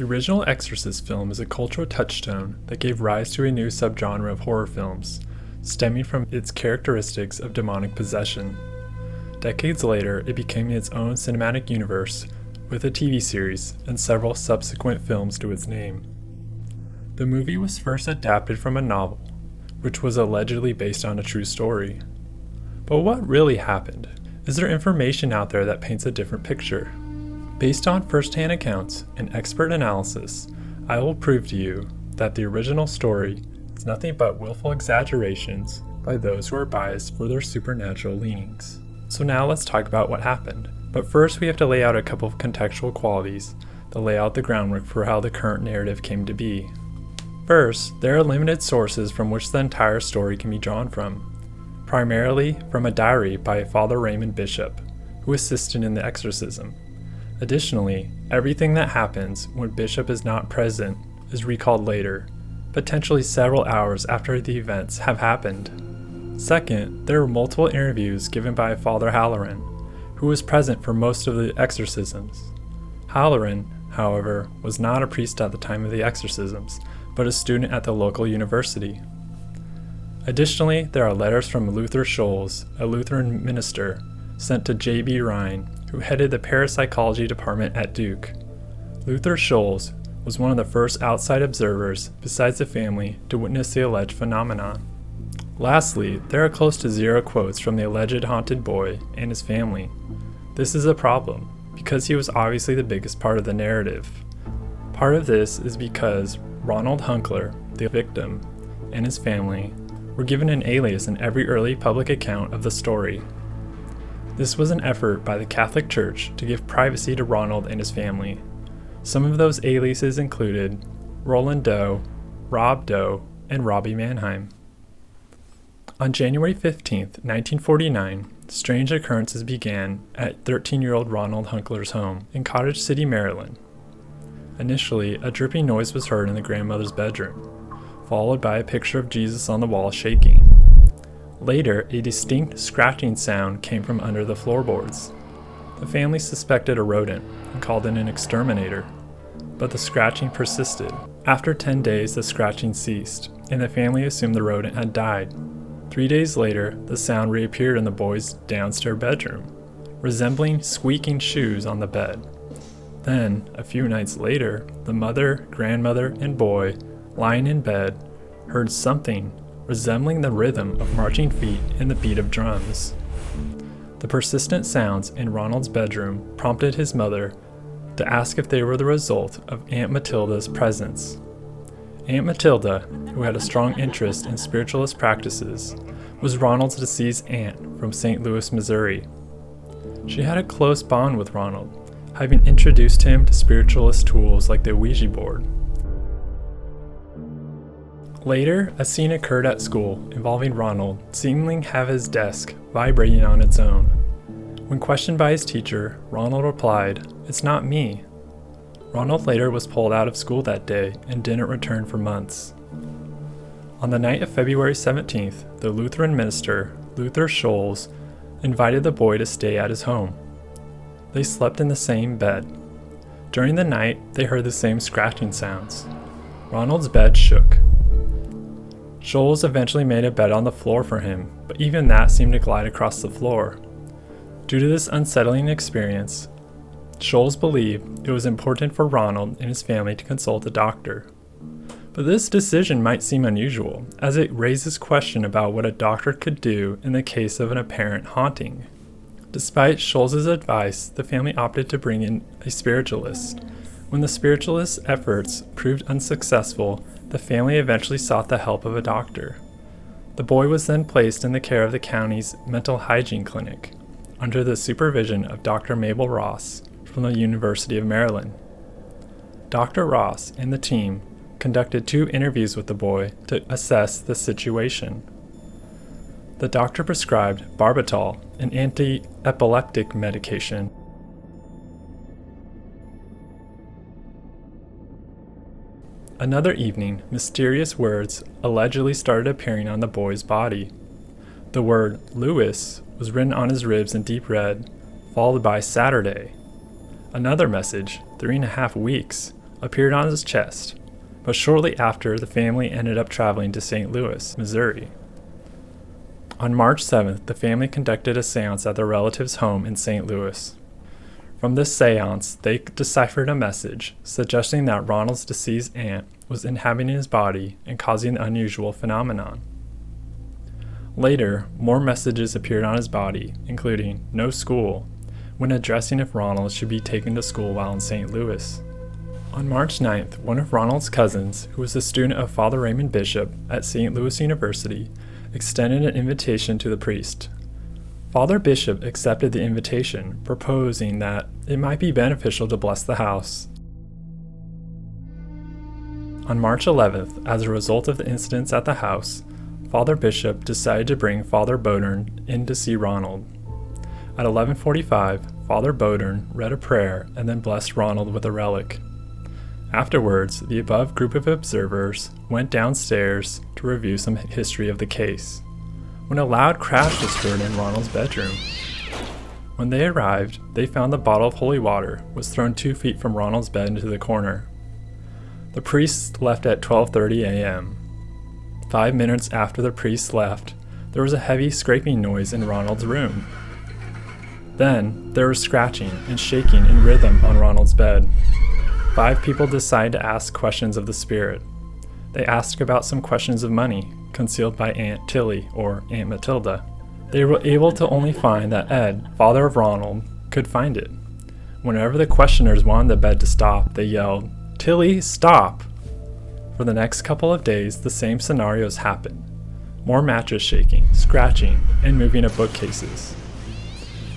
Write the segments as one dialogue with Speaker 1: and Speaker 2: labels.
Speaker 1: The original Exorcist film is a cultural touchstone that gave rise to a new subgenre of horror films, stemming from its characteristics of demonic possession. Decades later, it became its own cinematic universe, with a TV series and several subsequent films to its name. The movie was first adapted from a novel, which was allegedly based on a true story. But what really happened? Is there information out there that paints a different picture? Based on first-hand accounts and expert analysis, I will prove to you that the original story is nothing but willful exaggerations by those who are biased for their supernatural leanings. So now let's talk about what happened. But first we have to lay out a couple of contextual qualities that lay out the groundwork for how the current narrative came to be. First, there are limited sources from which the entire story can be drawn from, primarily from a diary by Father Raymond Bishop, who assisted in the exorcism. Additionally, everything that happens when Bishop is not present is recalled later, potentially several hours after the events have happened. Second, there were multiple interviews given by Father Halloran, who was present for most of the exorcisms. Halloran, however, was not a priest at the time of the exorcisms, but a student at the local university. Additionally, there are letters from Luther Scholes, a Lutheran minister, sent to J.B. Rhine, who headed the parapsychology department at Duke. Luther Scholes was one of the first outside observers, besides the family, to witness the alleged phenomenon. Lastly, there are close to zero quotes from the alleged haunted boy and his family. This is a problem, because he was obviously the biggest part of the narrative. Part of this is because Ronald Hunkler, the victim, and his family were given an alias in every early public account of the story. This was an effort by the Catholic Church to give privacy to Ronald and his family. Some of those aliases included Roland Doe, Rob Doe, and Robbie Mannheim. On January 15, 1949, strange occurrences began at 13-year-old Ronald Hunkler's home in Cottage City, Maryland. Initially, a dripping noise was heard in the grandmother's bedroom, followed by a picture of Jesus on the wall shaking. Later, a distinct scratching sound came from under the floorboards. The family suspected a rodent and called in an exterminator, but the scratching persisted. After 10 days, the scratching ceased, and the family assumed the rodent had died. 3 days later, the sound reappeared in the boys' downstairs bedroom, resembling squeaking shoes on the bed. Then, a few nights later, the mother, grandmother, and boy, lying in bed, heard something resembling the rhythm of marching feet and the beat of drums. The persistent sounds in Ronald's bedroom prompted his mother to ask if they were the result of Aunt Matilda's presence. Aunt Matilda, who had a strong interest in spiritualist practices, was Ronald's deceased aunt from St. Louis, Missouri. She had a close bond with Ronald, having introduced him to spiritualist tools like the Ouija board. Later, a scene occurred at school involving Ronald seemingly have his desk vibrating on its own. When questioned by his teacher, Ronald replied, "It's not me." Ronald later was pulled out of school that day and didn't return for months. On the night of February 17th, the Lutheran minister, Luther Scholes, invited the boy to stay at his home. They slept in the same bed. During the night, they heard the same scratching sounds. Ronald's bed shook. Scholes eventually made a bed on the floor for him, but even that seemed to glide across the floor. Due to this unsettling experience, Scholes believed it was important for Ronald and his family to consult a doctor. But this decision might seem unusual, as it raises question about what a doctor could do in the case of an apparent haunting. Despite Scholes' advice, the family opted to bring in a spiritualist. When the spiritualist's efforts proved unsuccessful, the family eventually sought the help of a doctor. The boy was then placed in the care of the county's mental hygiene clinic, under the supervision of Dr. Mabel Ross from the University of Maryland. Dr. Ross and the team conducted 2 interviews with the boy to assess the situation. The doctor prescribed barbital, an anti-epileptic medication. Another evening, mysterious words allegedly started appearing on the boy's body. The word Lewis was written on his ribs in deep red, followed by Saturday. Another message, 3.5 weeks, appeared on his chest, but shortly after, the family ended up traveling to St. Louis, Missouri. On March 7th, the family conducted a seance at their relative's home in St. Louis. From this seance, they deciphered a message suggesting that Ronald's deceased aunt was inhabiting his body and causing the unusual phenomenon. Later, more messages appeared on his body, including "no school," when addressing if Ronald should be taken to school while in St. Louis. On March 9th, one of Ronald's cousins, who was a student of Father Raymond Bishop at St. Louis University, extended an invitation to the priest. Father Bishop accepted the invitation, proposing that it might be beneficial to bless the house. On March 11th, as a result of the incidents at the house, Father Bishop decided to bring Father Bodern in to see Ronald. At 11:45, Father Bodern read a prayer and then blessed Ronald with a relic. Afterwards, the above group of observers went downstairs to review some history of the case, when a loud crash was heard in Ronald's bedroom. When they arrived, they found the bottle of holy water was thrown 2 feet from Ronald's bed into the corner. The priest left at 12:30 a.m. 5 minutes after the priest left, there was a heavy scraping noise in Ronald's room. Then, there was scratching and shaking in rhythm on Ronald's bed. 5 people decided to ask questions of the spirit. They asked about some questions of money, concealed by Aunt Tilly or Aunt Matilda. They were able to only find that Ed, father of Ronald, could find it. Whenever the questioners wanted the bed to stop, they yelled, "Tilly, stop!" For the next couple of days, the same scenarios happened. More mattress shaking, scratching, and moving of bookcases.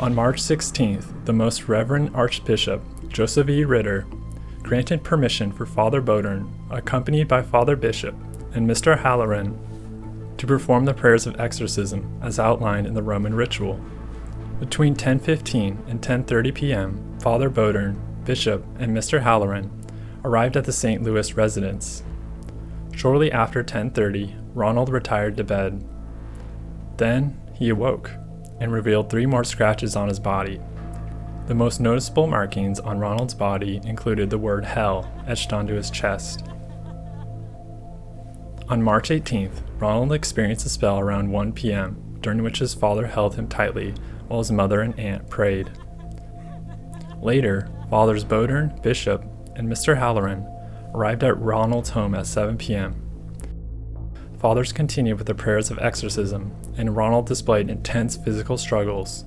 Speaker 1: On March 16th, the Most Reverend Archbishop Joseph E. Ritter granted permission for Father Bodern, accompanied by Father Bishop and Mr. Halloran, to perform the prayers of exorcism as outlined in the Roman ritual. Between 10:15 and 10:30 p.m., Father Bodern, Bishop, and Mr. Halloran arrived at the St. Louis residence. Shortly after 10:30, Ronald retired to bed. Then he awoke and revealed 3 more scratches on his body. The most noticeable markings on Ronald's body included the word hell etched onto his chest. On March 18th, Ronald experienced a spell around 1 p.m., during which his father held him tightly while his mother and aunt prayed. Later, Fathers Bodern, Bishop, and Mr. Halloran arrived at Ronald's home at 7 p.m. Fathers continued with the prayers of exorcism, and Ronald displayed intense physical struggles,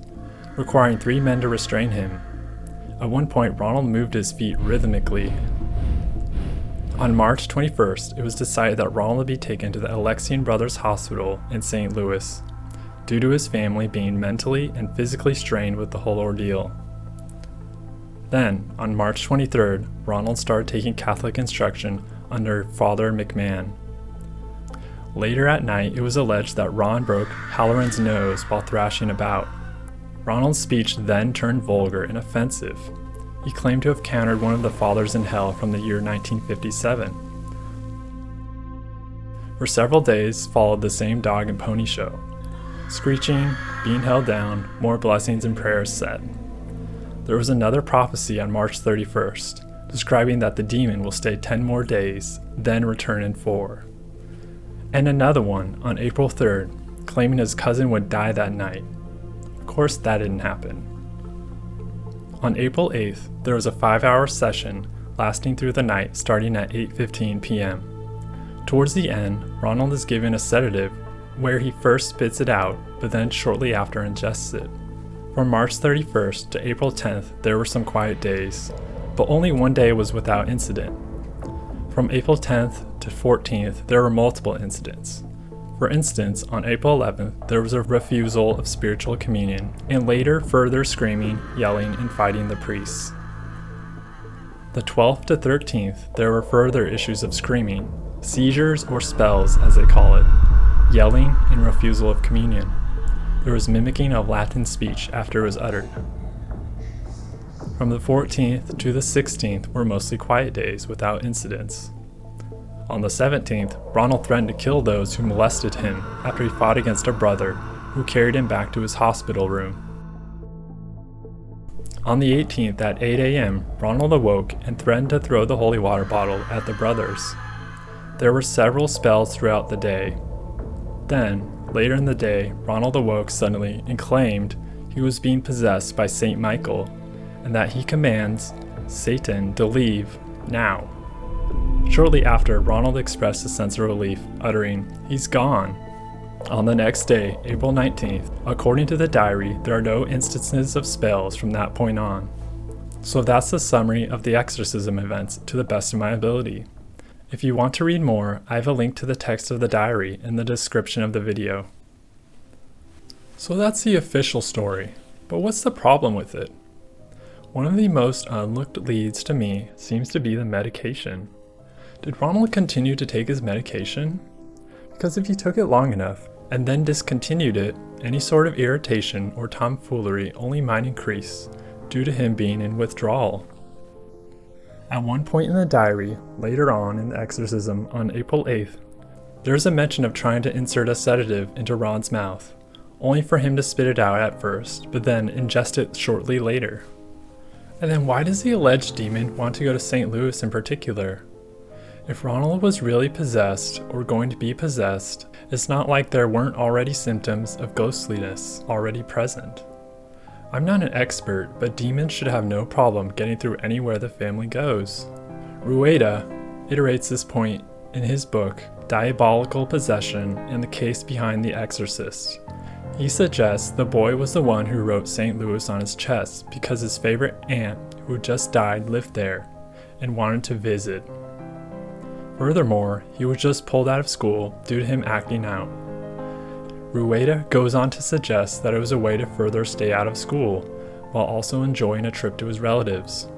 Speaker 1: requiring 3 men to restrain him. At one point, Ronald moved his feet rhythmically. On March 21st, it was decided that Ronald would be taken to the Alexian Brothers Hospital in St. Louis, due to his family being mentally and physically strained with the whole ordeal. Then, on March 23rd, Ronald started taking Catholic instruction under Father McMahon. Later at night, it was alleged that Ron broke Halloran's nose while thrashing about. Ronald's speech then turned vulgar and offensive. He claimed to have countered one of the fathers in hell from the year 1957. For several days followed the same dog and pony show. Screeching, being held down, more blessings and prayers said. There was another prophecy on March 31st, describing that the demon will stay 10 more days, then return in 4. And another one on April 3rd, claiming his cousin would die that night. Of course, that didn't happen. On April 8th, there was a 5-hour session lasting through the night starting at 8:15 p.m. Towards the end, Ronald is given a sedative where he first spits it out, but then shortly after ingests it. From March 31st to April 10th, there were some quiet days, but only one day was without incident. From April 10th to 14th, there were multiple incidents. For instance, on April 11th, there was a refusal of spiritual communion, and later further screaming, yelling, and fighting the priests. The 12th to 13th, there were further issues of screaming, seizures or spells as they call it, yelling, and refusal of communion. There was mimicking of Latin speech after it was uttered. From the 14th to the 16th were mostly quiet days without incidents. On the 17th, Ronald threatened to kill those who molested him after he fought against a brother who carried him back to his hospital room. On the 18th at 8 a.m., Ronald awoke and threatened to throw the holy water bottle at the brothers. There were several spells throughout the day. Then, later in the day, Ronald awoke suddenly and claimed he was being possessed by Saint Michael, and that he commands Satan to leave now. Shortly after, Ronald expressed a sense of relief, uttering, "He's gone." On the next day, April 19th, according to the diary, there are no instances of spells from that point on. So that's the summary of the exorcism events to the best of my ability. If you want to read more, I have a link to the text of the diary in the description of the video. So that's the official story, but what's the problem with it? One of the most unlooked leads to me seems to be the medication. Did Ronald continue to take his medication? Because if he took it long enough and then discontinued it, any sort of irritation or tomfoolery only might increase due to him being in withdrawal. At one point in the diary, later on in the exorcism on April 8th, there's a mention of trying to insert a sedative into Ron's mouth, only for him to spit it out at first, but then ingest it shortly later. And then why does the alleged demon want to go to St. Louis in particular? If Ronald was really possessed or going to be possessed, it's not like there weren't already symptoms of ghostliness already present. I'm not an expert, but demons should have no problem getting through anywhere the family goes. Rueda iterates this point in his book, Diabolical Possession and the Case Behind the Exorcist. He suggests the boy was the one who wrote St. Louis on his chest because his favorite aunt, who just died, lived there and wanted to visit. Furthermore, he was just pulled out of school due to him acting out. Rueda goes on to suggest that it was a way to further stay out of school, while also enjoying a trip to his relatives.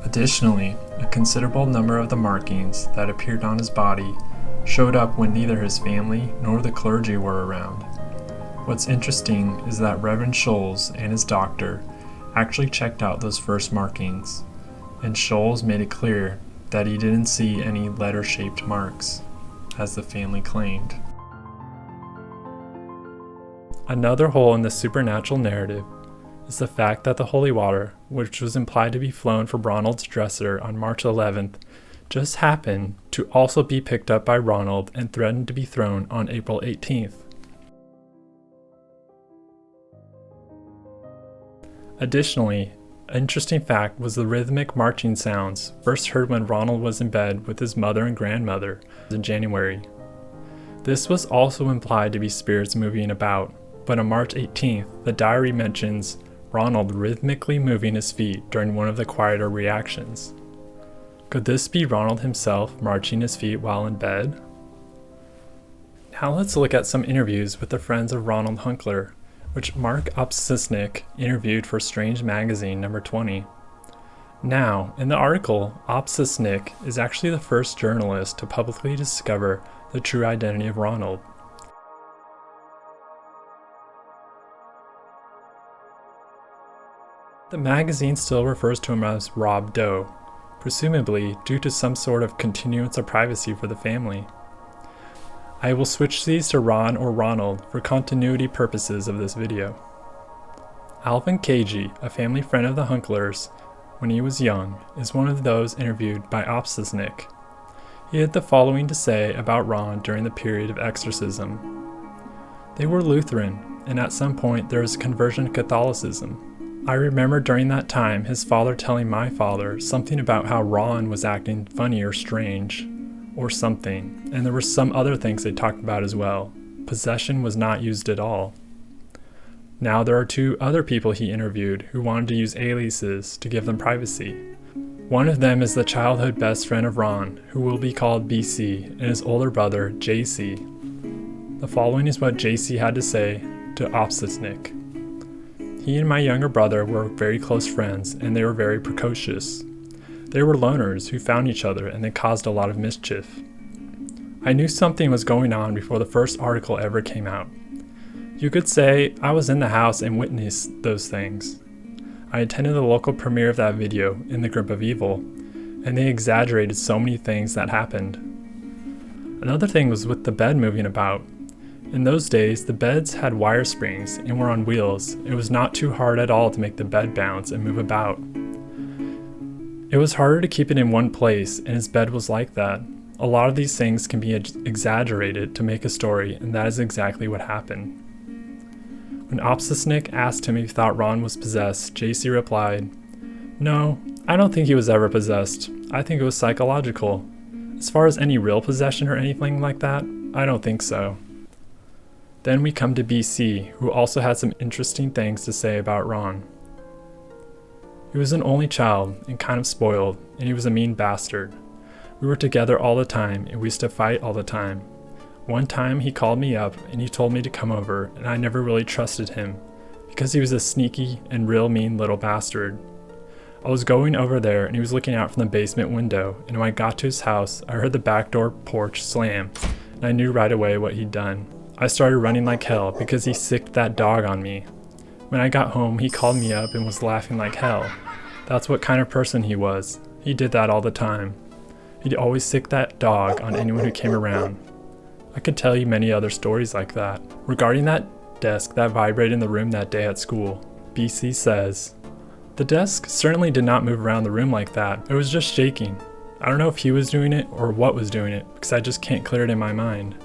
Speaker 1: Additionally, a considerable number of the markings that appeared on his body showed up when neither his family nor the clergy were around. What's interesting is that Reverend Scholes and his doctor actually checked out those first markings, and Scholes made it clear that he didn't see any letter-shaped marks, as the family claimed. Another hole in the supernatural narrative is the fact that the holy water, which was implied to be flown from Ronald's dresser on March 11th, just happened to also be picked up by Ronald and threatened to be thrown on April 18th. Additionally, an interesting fact was the rhythmic marching sounds first heard when Ronald was in bed with his mother and grandmother in January. This was also implied to be spirits moving about, but on March 18th, the diary mentions Ronald rhythmically moving his feet during one of the quieter reactions. Could this be Ronald himself marching his feet while in bed? Now let's look at some interviews with the friends of Ronald Hunkler, which Mark Opsisnik interviewed for Strange Magazine number 20. Now, in the article, Opsisnik is actually the first journalist to publicly discover the true identity of Ronald. The magazine still refers to him as Rob Doe, presumably due to some sort of continuance of privacy for the family. I will switch these to Ron or Ronald for continuity purposes of this video. Alvin Cagey, a family friend of the Hunklers when he was young, is one of those interviewed by Opsisnik. He had the following to say about Ron during the period of exorcism. They were Lutheran, and at some point there was a conversion to Catholicism. I remember during that time his father telling my father something about how Ron was acting funny or strange, or something, and there were some other things they talked about as well. Possession was not used at all. Now there are two other people he interviewed who wanted to use aliases to give them privacy. One of them is the childhood best friend of Ron, who will be called BC, and his older brother, JC. The following is what JC had to say to Opsisnik. He and my younger brother were very close friends, and they were very precocious. They were loners who found each other and they caused a lot of mischief. I knew something was going on before the first article ever came out. You could say I was in the house and witnessed those things. I attended the local premiere of that video, In the Grip of Evil, and they exaggerated so many things that happened. Another thing was with the bed moving about. In those days, the beds had wire springs and were on wheels. It was not too hard at all to make the bed bounce and move about. It was harder to keep it in one place, and his bed was like that. A lot of these things can be exaggerated to make a story, and that is exactly what happened. When Opsisnik asked him if he thought Ron was possessed, JC replied, "No, I don't think he was ever possessed. I think it was psychological. As far as any real possession or anything like that, I don't think so." Then we come to BC, who also had some interesting things to say about Ron. He was an only child and kind of spoiled, and he was a mean bastard. We were together all the time, and we used to fight all the time. One time he called me up and he told me to come over, and I never really trusted him, because he was a sneaky and real mean little bastard. I was going over there and he was looking out from the basement window, and when I got to his house, I heard the back door porch slam, and I knew right away what he'd done. I started running like hell because he sicked that dog on me. When I got home, he called me up and was laughing like hell. That's what kind of person he was. He did that all the time. He'd always sick that dog on anyone who came around. I could tell you many other stories like that. Regarding that desk that vibrated in the room that day at school, BC says, "The desk certainly did not move around the room like that. It was just shaking. I don't know if he was doing it or what was doing it, because I just can't clear it in my mind."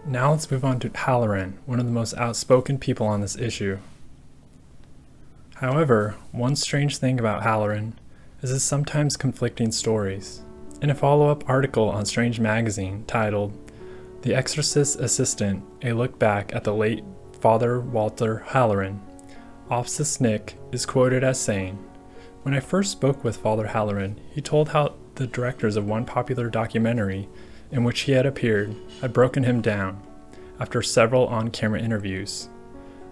Speaker 1: Now let's move on to Halloran, one of the most outspoken people on this issue. However, one strange thing about Halloran is his sometimes conflicting stories. In a follow-up article on Strange Magazine titled "The Exorcist's Assistant, A Look Back at the Late Father Walter Halloran," Opsisnik is quoted as saying, "When I first spoke with Father Halloran, he told how the directors of one popular documentary in which he had appeared had broken him down after several on-camera interviews,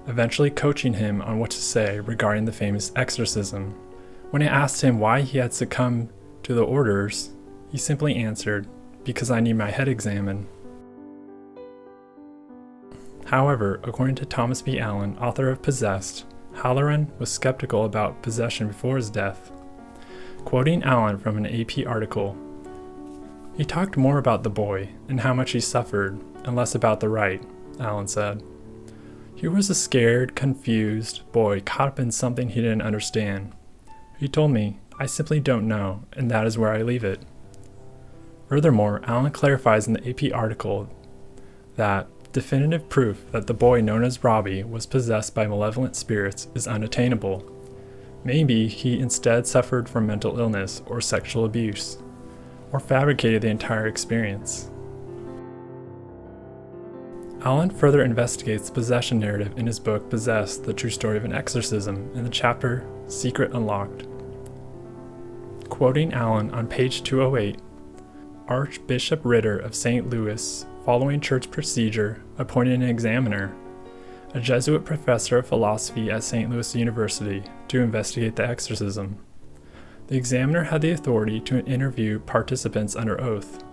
Speaker 1: eventually coaching him on what to say regarding the famous exorcism. When I asked him why he had succumbed to the orders, he simply answered, 'Because I need my head examined.'" However, according to Thomas B. Allen, author of Possessed, Halloran was skeptical about possession before his death. Quoting Allen from an AP article, "He talked more about the boy and how much he suffered, and less about the rite," Allen said. "He was a scared, confused boy caught up in something he didn't understand. He told me, 'I simply don't know,' and that is where I leave it." Furthermore, Allen clarifies in the AP article that definitive proof that the boy known as Robbie was possessed by malevolent spirits is unattainable. Maybe he instead suffered from mental illness or sexual abuse, or fabricated the entire experience. Allen further investigates the possession narrative in his book Possessed, The True Story of an Exorcism in the chapter Secret Unlocked. Quoting Allen on page 208, "Archbishop Ritter of St. Louis, following church procedure, appointed an examiner, a Jesuit professor of philosophy at St. Louis University, to investigate the exorcism. The examiner had the authority to interview participants under oath.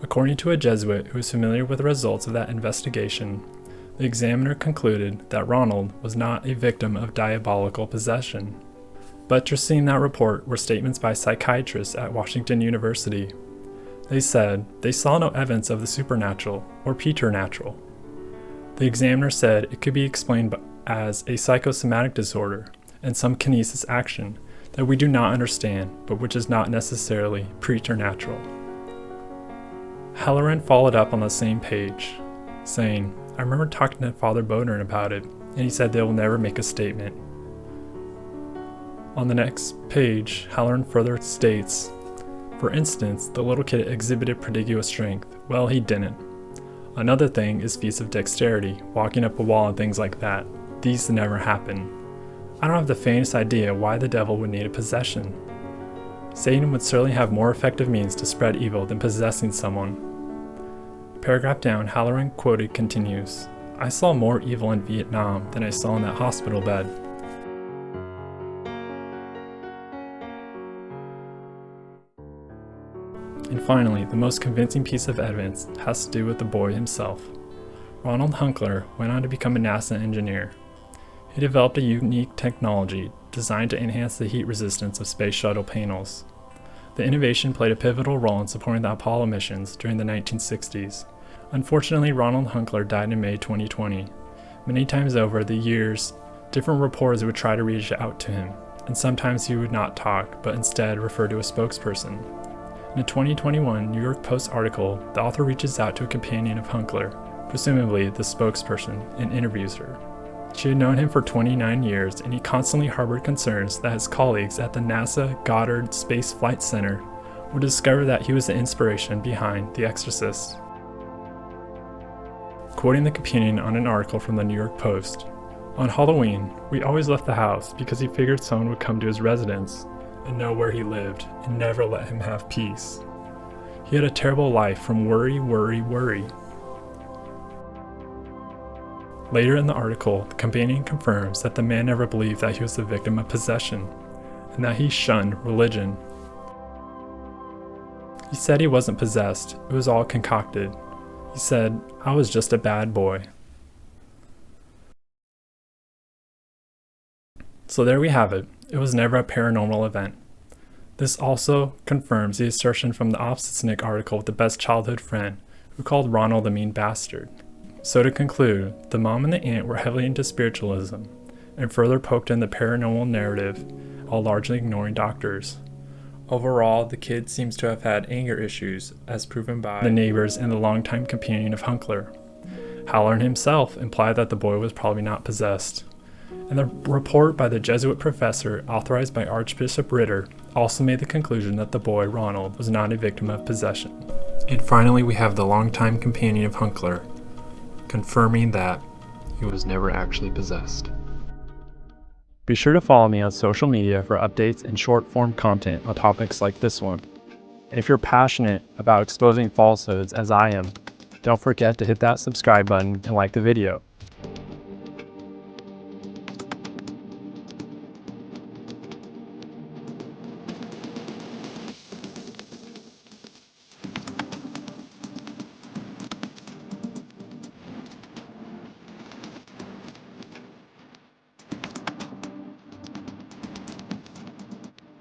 Speaker 1: According to a Jesuit who was familiar with the results of that investigation, the examiner concluded that Ronald was not a victim of diabolical possession. Buttressing that report were statements by psychiatrists at Washington University. They said they saw no evidence of the supernatural or preternatural. The examiner said it could be explained as a psychosomatic disorder and some kinesis action that we do not understand, but which is not necessarily preternatural." Halloran followed up on the same page, saying, "I remember talking to Father Bodern about it, and he said they will never make a statement." On the next page, Halloran further states, "For instance, the little kid exhibited prodigious strength. Well, he didn't. Another thing is feats of dexterity, walking up a wall and things like that. These never happen. I don't have the faintest idea why the devil would need a possession. Satan would certainly have more effective means to spread evil than possessing someone." Paragraph down, Halloran quoted continues, "I saw more evil in Vietnam than I saw in that hospital bed." And finally, the most convincing piece of evidence has to do with the boy himself. Ronald Hunkler went on to become a NASA engineer. He developed a unique technology designed to enhance the heat resistance of space shuttle panels. The innovation played a pivotal role in supporting the Apollo missions during the 1960s. Unfortunately, Ronald Hunkler died in May 2020. Many times over the years, different reporters would try to reach out to him, and sometimes he would not talk, but instead refer to a spokesperson. In a 2021 New York Post article, the author reaches out to a companion of Hunkler, presumably the spokesperson, and interviews her. She had known him for 29 years, and he constantly harbored concerns that his colleagues at the NASA Goddard Space Flight Center would discover that he was the inspiration behind The Exorcist. Quoting the companion on an article from the New York Post, "On Halloween, we always left the house because he figured someone would come to his residence and know where he lived and never let him have peace. He had a terrible life from worry, worry, worry." Later in the article, the companion confirms that the man never believed that he was the victim of possession, and that he shunned religion. He said he wasn't possessed, it was all concocted. He said, "I was just a bad boy." So there we have it. It was never a paranormal event. This also confirms the assertion from the Opposite Nick article with the best childhood friend, who called Ronald a mean bastard. So to conclude, the mom and the aunt were heavily into spiritualism, and further poked in the paranormal narrative, while largely ignoring doctors. Overall, the kid seems to have had anger issues, as proven by the neighbors and the longtime companion of Hunkler. Halloran himself implied that the boy was probably not possessed. And the report by the Jesuit professor, authorized by Archbishop Ritter, also made the conclusion that the boy, Ronald, was not a victim of possession. And finally, we have the longtime companion of Hunkler, confirming that he was never actually possessed. Be sure to follow me on social media for updates and short-form content on topics like this one. And if you're passionate about exposing falsehoods as I am, don't forget to hit that subscribe button and like the video.